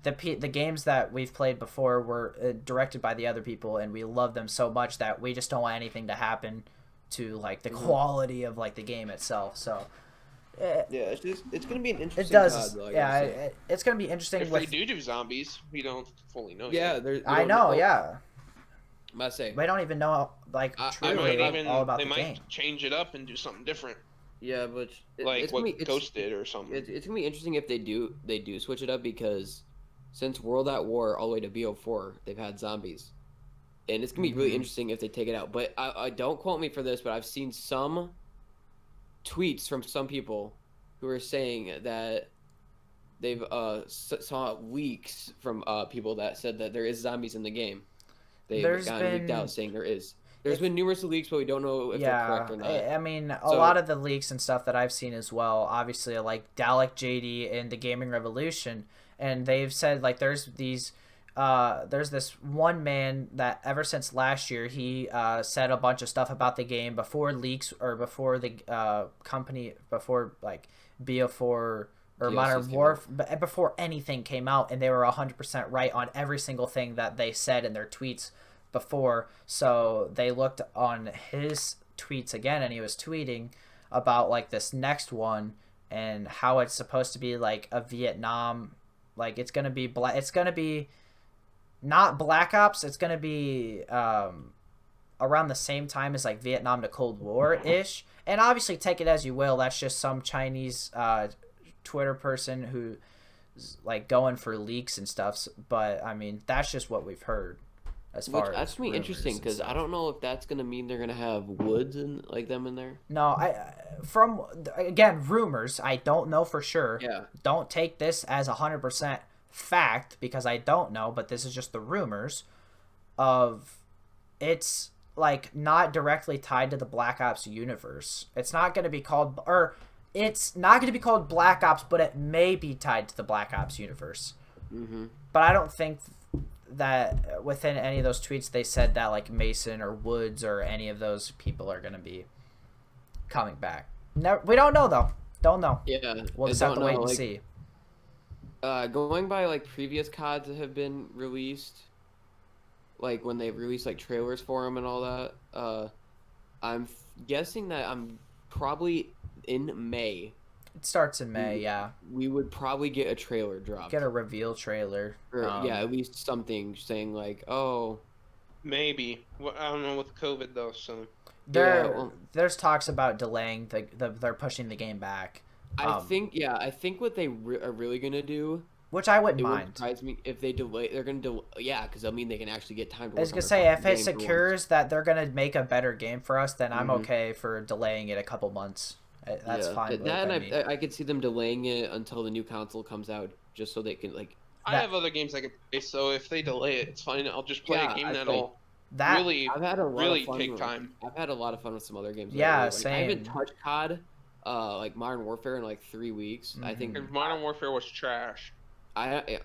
the games that we've played before were directed by the other people, and we love them so much that we just don't want anything to happen to like the quality of like the game itself. So yeah, it's gonna be an interesting. it does. COD, though, It's gonna be interesting. If they do zombies, we don't fully know. Yeah, yet. I know. Yeah. Must say. We don't even know like truly all about the game. They might change it up and do something different. Yeah, but like what Ghost did or something. It's gonna be interesting if they do switch it up, because since World at War all the way to BO4, they've had zombies, and it's gonna be really interesting if they take it out. But I don't quote me for this, but I've seen some tweets from some people who are saying that they've saw leaks from people that said that there is zombies in the game. They've gotten leaked out saying there is. There's been numerous leaks, but we don't know if they're correct or not. I mean, a lot of the leaks and stuff that I've seen as well, obviously, like Dalek JD and the Gaming Revolution, and they've said like there's this one man that ever since last year he said a bunch of stuff about the game before leaks or before the company, before like BO4 or Modern Warfare, before anything came out, and they were 100% right on every single thing that they said in their tweets before. So they looked on his tweets again, and he was tweeting about like this next one and how it's supposed to be like a Vietnam, like it's gonna be not Black Ops, it's gonna be around the same time as like Vietnam to Cold War ish. And obviously take it as you will, that's just some Chinese Twitter person who's like going for leaks and stuff, but I mean that's just what we've heard. That's gonna be interesting, because I don't know if that's gonna mean they're gonna have woods and like them in there. No, from again rumors. I don't know for sure. Yeah. Don't take this as 100% fact, because I don't know, but this is just the rumors of it's like not directly tied to the Black Ops universe. It's not going to be called, or it's not going to be called Black Ops, but it may be tied to the Black Ops universe. But I don't think that within any of those tweets they said that like Mason or Woods or any of those people are going to be coming back. No, we don't know though. Don't know. Yeah, we'll just have to wait and see. Going by like previous CODs that have been released, like when they've released like trailers for them and all that, I'm guessing that I'm probably in May. It starts in May, yeah. We would probably get a trailer drop. Get a reveal trailer. Or, yeah, at least something saying like, oh. Maybe. Well, I don't know with COVID though, so. There's talks about delaying they're pushing the game back. I think what they are really gonna do, which I wouldn't mind. It would surprise me if they delay. They're gonna delay, yeah, because I mean they can actually get time to. I was gonna say if it secures that they're gonna make a better game for us, then I'm okay for delaying it a couple months. That's fine. That and I could see them delaying it until the new console comes out, just so they can like. I have other games I can play, so if they delay it, it's fine. I'll just play a game that'll really take time. I've had a lot of fun with some other games. Yeah, like, same. I haven't touched COD, like Modern Warfare in like 3 weeks. I think Modern Warfare was trash. I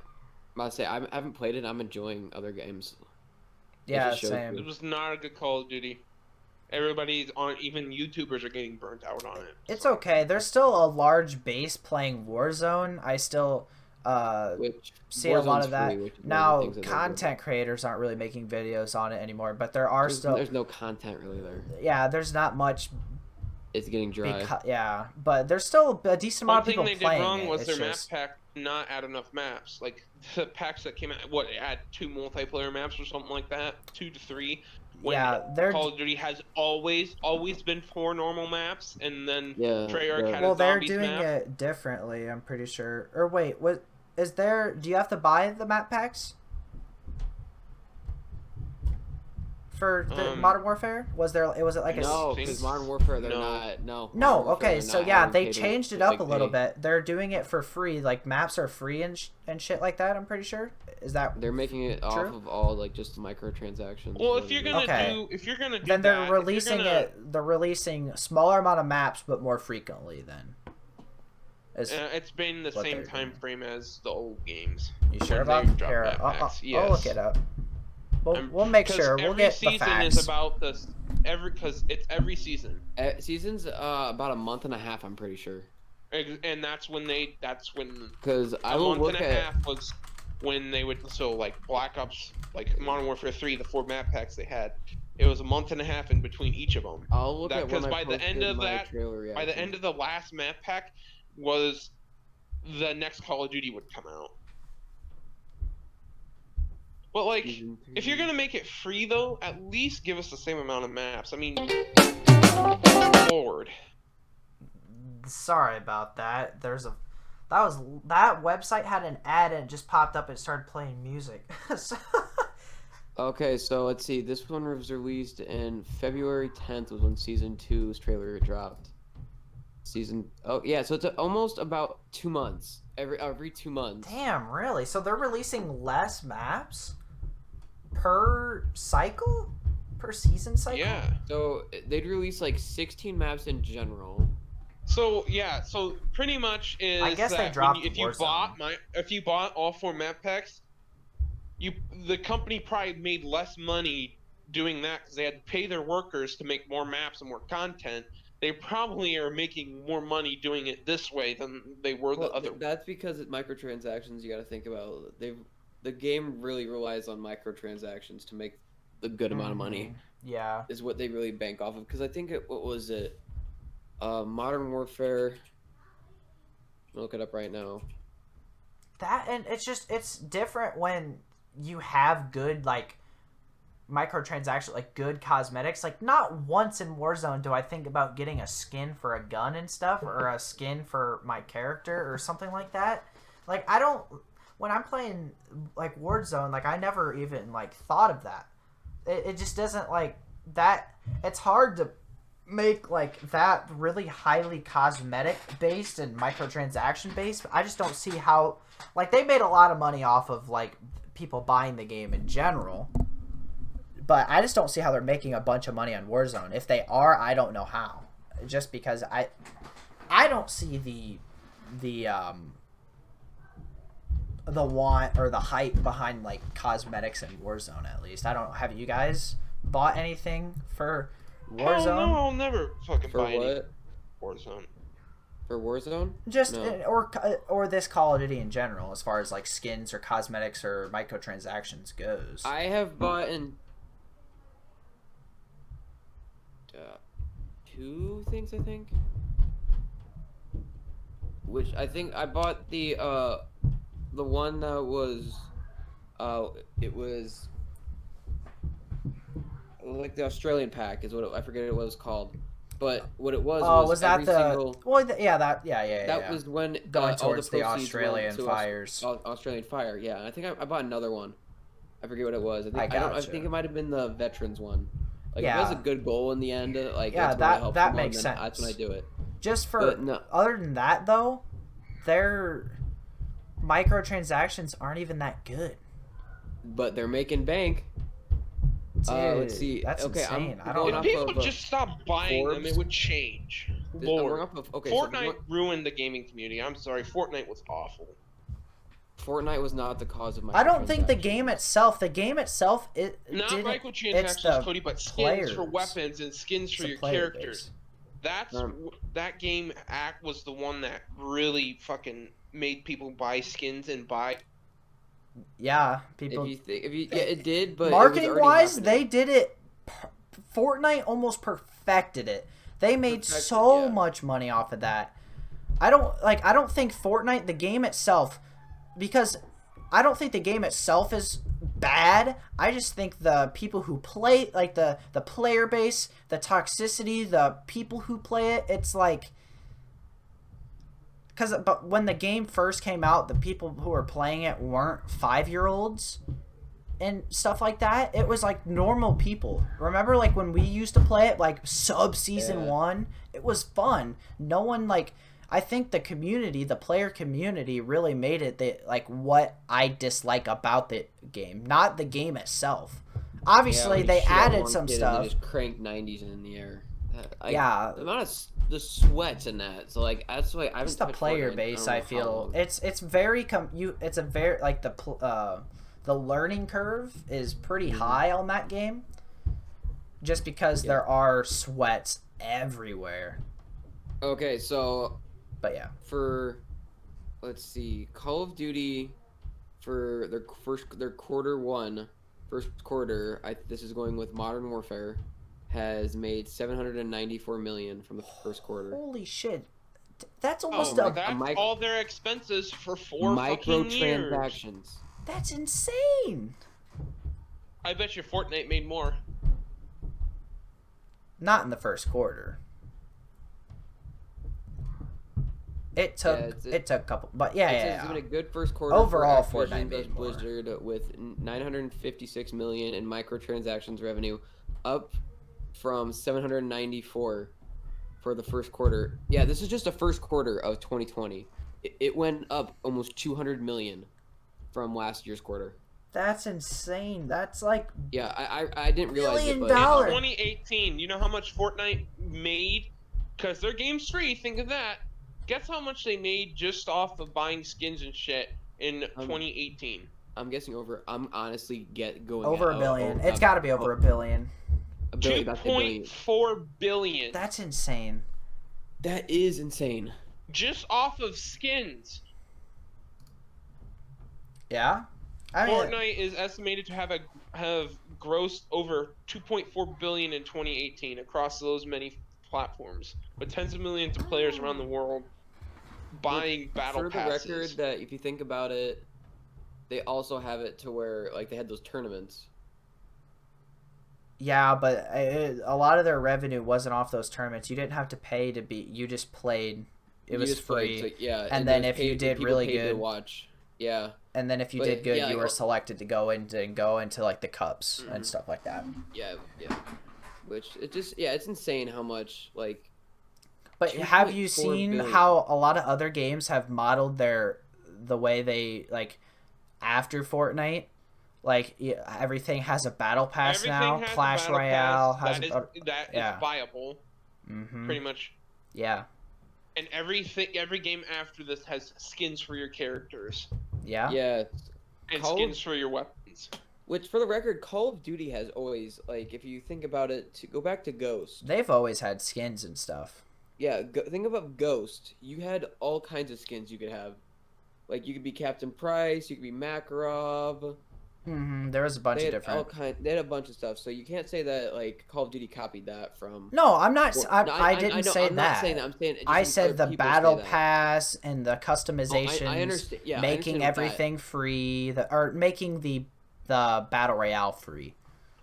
must say I haven't played it. I'm enjoying other games. Yeah, same. It was not a good Call of Duty. Everybody's on, even YouTubers are getting burnt out on it. It's okay. There's still a large base playing Warzone. I still see a lot of that. Now, content creators aren't really making videos on it anymore, but there's no content really there. Yeah, there's not much. It's getting dry. But there's still a decent amount of people playing it. One thing they did wrong was their map pack not add enough maps. Like, the packs that came out, add 2 multiplayer maps or something like that? 2 to 3? When Call of Duty has always been 4 normal maps, and then Treyarch had a zombies they're doing it differently, I'm pretty sure. Or wait, do you have to buy the map packs? for the Modern Warfare? Was it like no? Because Modern Warfare they're not. No. No. Okay. So yeah, they allocated changed it to, up like, a little pay. bit. They're doing it for free. Like maps are free and shit like that. I'm pretty sure. Is that They're making it true? off of all like just microtransactions. Well, if you're gonna Okay. do then they're that, releasing it. They're releasing smaller amount of maps, but more frequently. Then. It's been the what same they're time frame as the old games. You sure when about they dropped here? map I'll packs. look Yes. it up. We'll make sure. We'll get the Every season facts. is about this. Because it's every season. Season's about a month and a half, I'm pretty sure. And that's when Because I a will month look and a at. half was when they would like Black Ops, like Modern Warfare 3, the 4 map packs they had. It was a month and a half in between each of them. I'll look at because when I by the end posted of my that, trailer by the reaction. end of the last map pack, was the next Call of Duty would come out. But like, if you're gonna make it free though, at least give us the same amount of maps. I mean, Lord. Sorry about that. That website had an ad and it just popped up and it started playing music. Okay, so let's see. This one was released in February 10th was when Season 2's trailer dropped. Oh yeah, so it's almost about 2 months. Every 2 months. Damn, really? So they're releasing less maps per cycle? Per season cycle? Yeah. So they'd release like 16 maps in general. So yeah, so pretty much is I guess that they dropped if you Warzone. bought all 4 map packs, the company probably made less money doing that because they had to pay their workers to make more maps and more content. They probably are making more money doing it this way than they were the other. That's because it's microtransactions. You got to think about. The game really relies on microtransactions to make the good amount of money. Yeah. Is what they really bank off of. Because I think what was it? Modern Warfare. I'll look it up right now. That, and it's different when you have good like microtransactions, like good cosmetics. Like not once in Warzone do I think about getting a skin for a gun and stuff, or a skin for my character or something like that. Like I don't, when I'm playing like Warzone, like I never even like thought of that. It just doesn't like that. It's hard to make like that really highly cosmetic based and microtransaction based. I just don't see how, like, they made a lot of money off of like people buying the game in general, but I just don't see how they're making a bunch of money on Warzone. If they are, I don't know how. Just because I don't see the want or the hype behind like cosmetics in Warzone. At least I don't. Have you guys bought anything for Warzone? Oh, no, I'll never fucking For buy any what? Warzone. For Warzone? Just No. or this Call of Duty in general, as far as like skins or cosmetics or microtransactions goes. I have bought in 2 things, I think. Which I think I bought the one that was it was like the Australian pack is what I forget what it was called. But what it was was that every the single, well? Yeah, that was when going all towards the proceeds went Australian to fires. Australian Fire, yeah. And I think I bought another one. I forget what it was. I gotcha. think it might have been the veterans one. Like Yeah. if it was a good goal in the end, like Yeah, it's when I help that someone, makes then that's when I sense. do it. Just for But no. other than that though, their microtransactions aren't even that good. But they're making bank. Dude, Let's see. that's Okay, insane. I'm I don't going If know. off people of, just stop buying them, Forbes. it would change. I'm going Lord. off of, okay, so if Fortnite you want- ruined the gaming community. I'm sorry. Fortnite was awful. Fortnite was not the cause of my. I don't think the game itself. The game itself, it Not didn't. It's microtransactions, the Cody, but skins players. for weapons and skins for It's the your player characters. base. That game act was the one that really fucking made people buy skins and buy. Yeah, people. Yeah, it did, but Marketing wise, happening. they did it. Fortnite almost perfected it. They made so much money off of that. I don't think Fortnite, the game itself, because I don't think the game itself is bad. I just think the people who play, like the player base, the toxicity, the people who play it, it's like, but when the game first came out, the people who were playing it weren't 5-year-olds. and stuff like that, it was like normal people. Remember, like when we used to play it, like sub season 1, it was fun. No one like. I think the community, the player community, really made it like what I dislike about the game, not the game itself. Obviously, they added some stuff. They just cranked 90s in the air. Yeah, the amount of the sweats in that. So like that's why I. It's the player base. I feel it's very It's a very like the learning curve is pretty high on that game, just because there are sweats everywhere. Okay, so. But yeah. Let's see, Call of Duty, for their quarter one, first quarter. This is going with Modern Warfare, has made $794 million from the first quarter. Holy shit, that's almost all their expenses for 4 fucking years. Microtransactions. That's insane. I bet you Fortnite made more. Not in the first quarter. It took a couple, but It's been a good first quarter. Overall, for Fortnite made more. Blizzard with $956 million in microtransactions revenue, up from $794 for the first quarter. Yeah, this is just the first quarter of 2020. It went up almost $200 million from last year's quarter. That's insane. That's like I didn't realize it, but in 2018, you know how much Fortnite made? Because their game's free. Think of that. Guess how much they made just off of buying skins and shit in 2018? I'm guessing over. I'm honestly going over $1 billion. It's got to be over $1 billion. $2.4 billion. That's insane. That is insane. Just off of skins. Yeah. Fortnite is estimated to have grossed over $2.4 billion in 2018 across those many platforms, with tens of millions of players around the world buying battle passes. For the record, that if you think about it, they also have it to where like they had those tournaments. Yeah, but a lot of their revenue wasn't off those tournaments. You didn't have to pay to be. You just played. It was free. Played, so, yeah, and then if you did really good, to watch. Yeah. And then if you did good, you were selected to go into like the cups and stuff like that. Yeah. Which it's insane how much like. But have you seen how a lot of other games have modeled the way they like after Fortnite? Like everything has a battle pass now. Clash Royale has that is viable. Pretty much. Yeah. And every game after this has skins for your characters. Yeah. Yeah. And skins for your weapons. Which, for the record, Call of Duty has always, like, if you think about it, to go back to Ghost. They've always had skins and stuff. Yeah, think about Ghost. You had all kinds of skins you could have. Like, you could be Captain Price, you could be Makarov. There was a bunch of different. They had a bunch of stuff, so you can't say that, like, Call of Duty copied that from... No, I'm not... I didn't say that. I'm not saying that. I'm saying... I said the battle pass and the customizations, I understand. Yeah, making everything free, or making the Battle Royale free.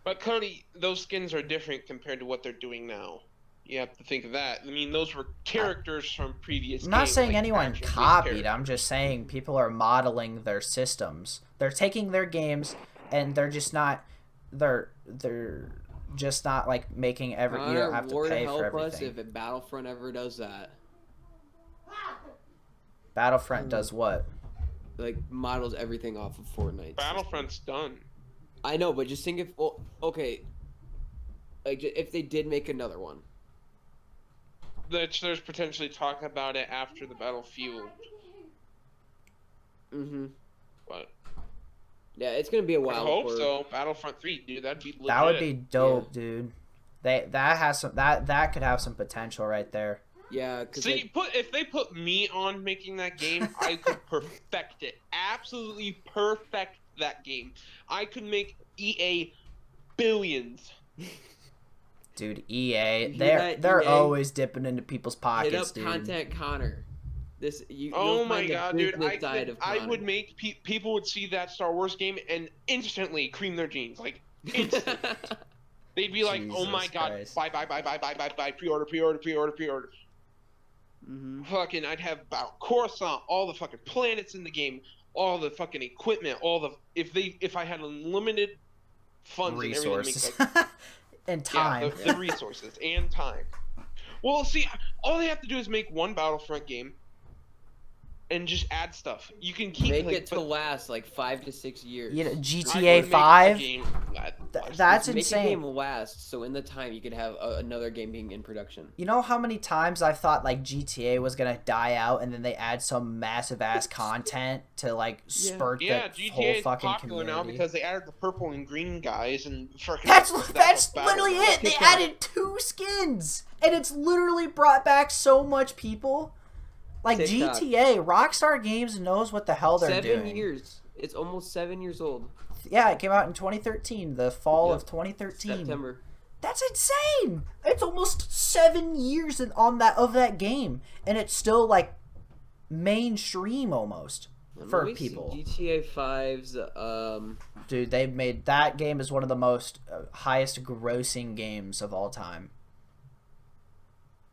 But Cody, those skins are different compared to what they're doing now. You have to think of that. I mean, those were characters from previous games. I'm not saying anyone copied. I'm just saying people are modeling their systems. They're taking their games and they're just not like making you don't have to pay for everything. Us if Battlefront ever does that. Battlefront does what? Like models everything off of Fortnite. Battlefront's done. I know, but just think if like if they did make another one. There's potentially talk about it after the Battlefield. But yeah, it's gonna be a while. I hope so. Battlefront 3, dude, that'd be legit. That would be dope, dude. That could have some potential right there. Yeah, see, if they put me on making that game, I could perfect it. Absolutely perfect that game. I could make EA billions. Dude, EA, they're always dipping into people's pockets, hit up dude. Content Connor. Oh my god, dude! I would make people would see that Star Wars game and instantly cream their jeans, like instantly. They'd be like, "Oh my god, buy, pre-order." Fucking, I'd have about Coruscant, all the fucking planets in the game, all the fucking equipment, if I had unlimited funds Resources. and everything, And time. the resources and time. Well, see, all they have to do is make one Battlefront game and just add stuff. You can keep Make it to last like 5 to 6 years. You know, GTA 5. That's Make insane. a game last, so in the time you could have another game being in production. You know how many times I thought like GTA was gonna die out, and then they add some massive ass content to like spurt the GTA whole is fucking popular community. now because they added the purple and green guys and fucking. That's literally it. They added 2 skins, and it's literally brought back so much people. Like TikTok. GTA, Rockstar Games knows what the hell they're 7 doing. years. It's almost 7 years old. Yeah, it came out in 2013, the fall of 2013. September. That's insane. It's almost 7 years of that game, and it's still like mainstream almost for people. GTA 5's Dude, they made that game is one of the most highest grossing games of all time.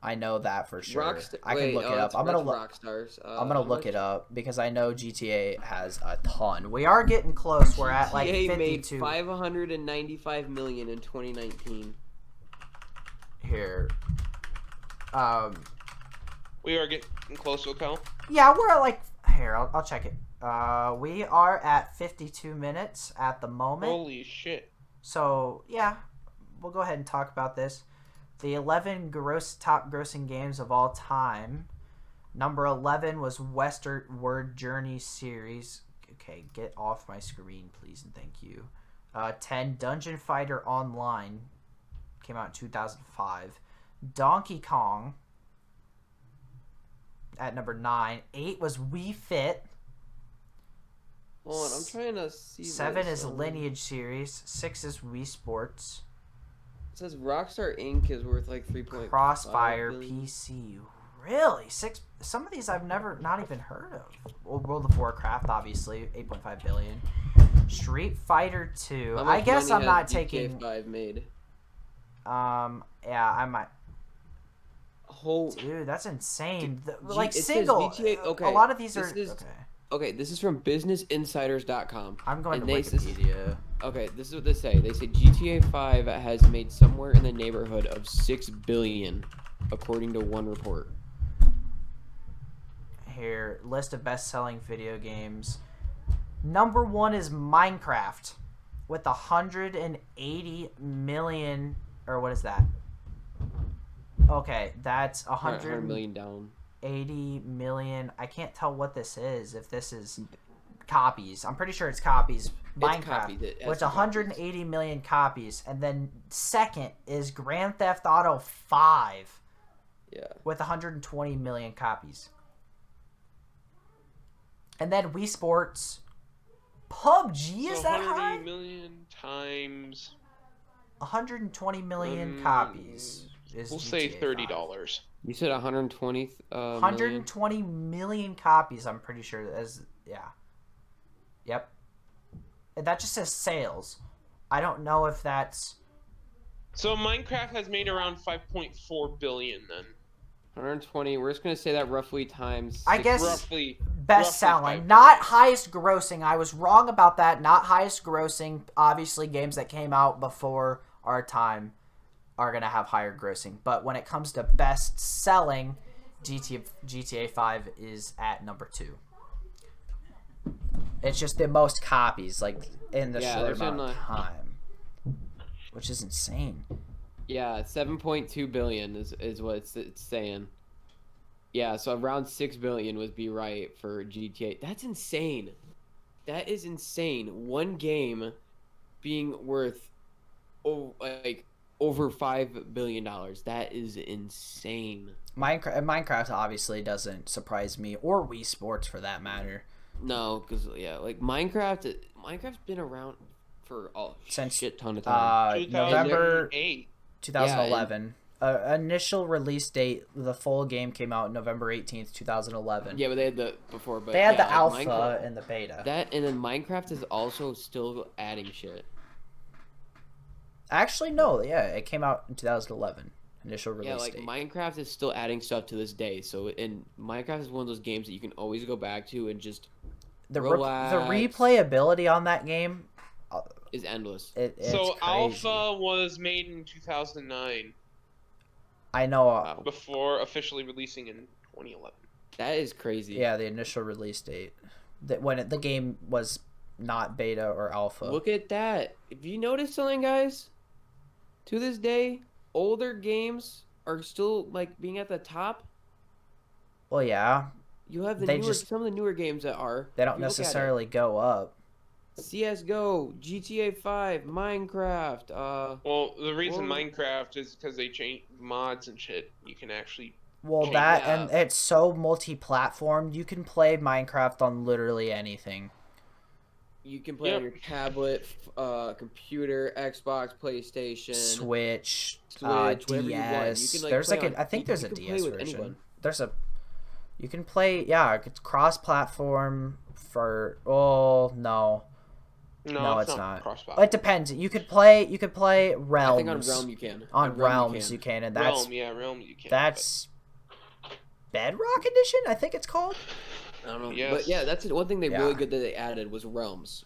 I know that for sure. I can look it up. I'm gonna look it up because I know GTA has a ton. We are getting close. We're at like 52. made $595 million in 2019. Here. We are getting close, Cal. Yeah, we're at like here. I'll check it. We are at 52 minutes at the moment. Holy shit! So yeah, we'll go ahead and talk about this. The 11 top grossing games of all time. Number 11 was Westward Journey series. Okay, get off my screen, please, and thank you. 10, Dungeon Fighter Online. Came out in 2005. Donkey Kong at number 9. 8 was Wii Fit. Hold on, I'm trying to see. 7 is Lineage series. 6 is Wii Sports. It says Rockstar Inc. is worth like 3.5 Crossfire billion. PC. Really? 6. Some of these I've not even heard of. Well, World of Warcraft, obviously, 8.5 billion. Street Fighter 2. How I much guess money I'm not has taking. GTA 5 made. Yeah, I might. Whole. Dude, that's insane. It says single. GTA okay. A lot of these are. Okay. Okay. Okay, this is from BusinessInsiders.com. I'm going and to Wikipedia. Okay, this is what they say. They say GTA 5 has made somewhere in the neighborhood of $6 billion, according to one report. Here, list of best-selling video games. Number 1 is Minecraft, with 180 million, or what is that? Okay, that's 100 million down. 80 million. I can't tell what this is. If this is copies, I'm pretty sure it's copies. Minecraft with 180 million copies, and then second is Grand Theft Auto 5. Yeah. With 120 million copies, and then Wii Sports, PUBG is that high? 180 million times 120 million copies. We'll say $30. You said 120. 120 million copies. I'm pretty sure Yep. And that just says sales. I don't know if that's. So Minecraft has made around 5.4 billion then. 120. We're just gonna say that roughly times. I guess roughly best selling, not highest grossing. I was wrong about that. Not highest grossing. Obviously, games that came out before our time are gonna have higher grossing. But when it comes to best selling, GTA 5 is at number 2. It's just the most copies, like in the short amount of time, which is insane. Yeah, 7.2 billion is what it's saying. Yeah, so around 6 billion would be right for GTA. That's insane. That is insane. One game being worth over $5 billion. That is insane. Minecraft obviously doesn't surprise me, or Wii Sports for that matter. No, because like Minecraft's been around for since shit ton of time. November 2008. 2011. Initial release date, the full game came out November 18th, 2011. Yeah, but they had the before. But they had the like alpha and the beta. And then Minecraft is also still adding shit. Actually, no. Yeah, it came out in 2011. Initial release date. Minecraft is still adding stuff to this day. So, and Minecraft is one of those games that you can always go back to and just the Relax. replayability on that game is endless. it's so crazy. Alpha was made in 2009 I know. Wow. before officially releasing in 2011. That is crazy. Yeah, the initial release date, that when the game was not beta or alpha. Look at that. If you notice something, guys, to this day, older games are still like being at the top. Well, yeah, You have some of the newer games that are. they don't if you look at it, necessarily go up. CS:GO, GTA 5, Minecraft. Well, the reason Well- Minecraft is because they changed mods and shit. You can actually. Well, Change that it and up. it's so multi-platform. You can play Minecraft on literally anything. You can play on your tablet, computer, Xbox, PlayStation, Switch, whatever you want. DS. You can, like, There's play like on- I think you there's a can play DS with version. anyone. There's a. You can play. Yeah, it's cross-platform for. Oh no. No, it's not. cross-platform. It depends. You could play Realms. I think on Realm you can. On Realms you can, and that's Realm you can. that's Bedrock Edition, I think it's called. I don't know. Yes. But yeah, that's one thing Yeah. really good that they added was Realms.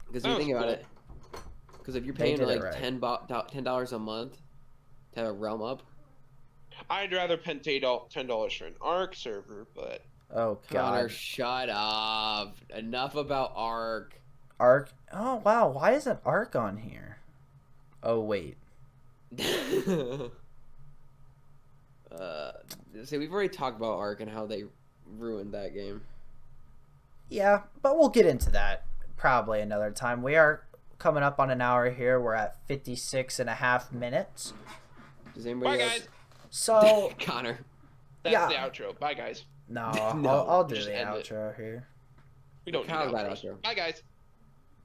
Because if you That think was about cool. it, because if you're They paying did it like right. $10 a month to have a Realm up, I'd rather pay $10 for an Ark server, but Oh Connor, god. shut up. Enough about Ark. Arc. Oh wow, why isn't Arc on here? Oh wait. See, we've already talked about Ark and how they ruined that game. Yeah, but we'll get into that probably another time. We are coming up on an hour here. We're at 56 and a half minutes. Does anybody bye else? guys. So Connor. That's Yeah. the outro. Bye guys. no, No, I'll do just the end it. outro here. We don't need Kyle's that outros. outro. Bye guys.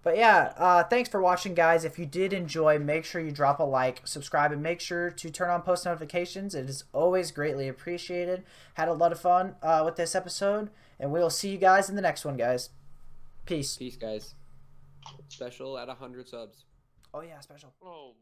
But yeah, thanks for watching, guys. If you did enjoy, make sure you drop a like, subscribe, and make sure to turn on post notifications. It is always greatly appreciated. Had a lot of fun with this episode, and we'll see you guys in the next one, guys. Peace. Peace, guys. Special at 100 subs. Oh yeah, special. Oh.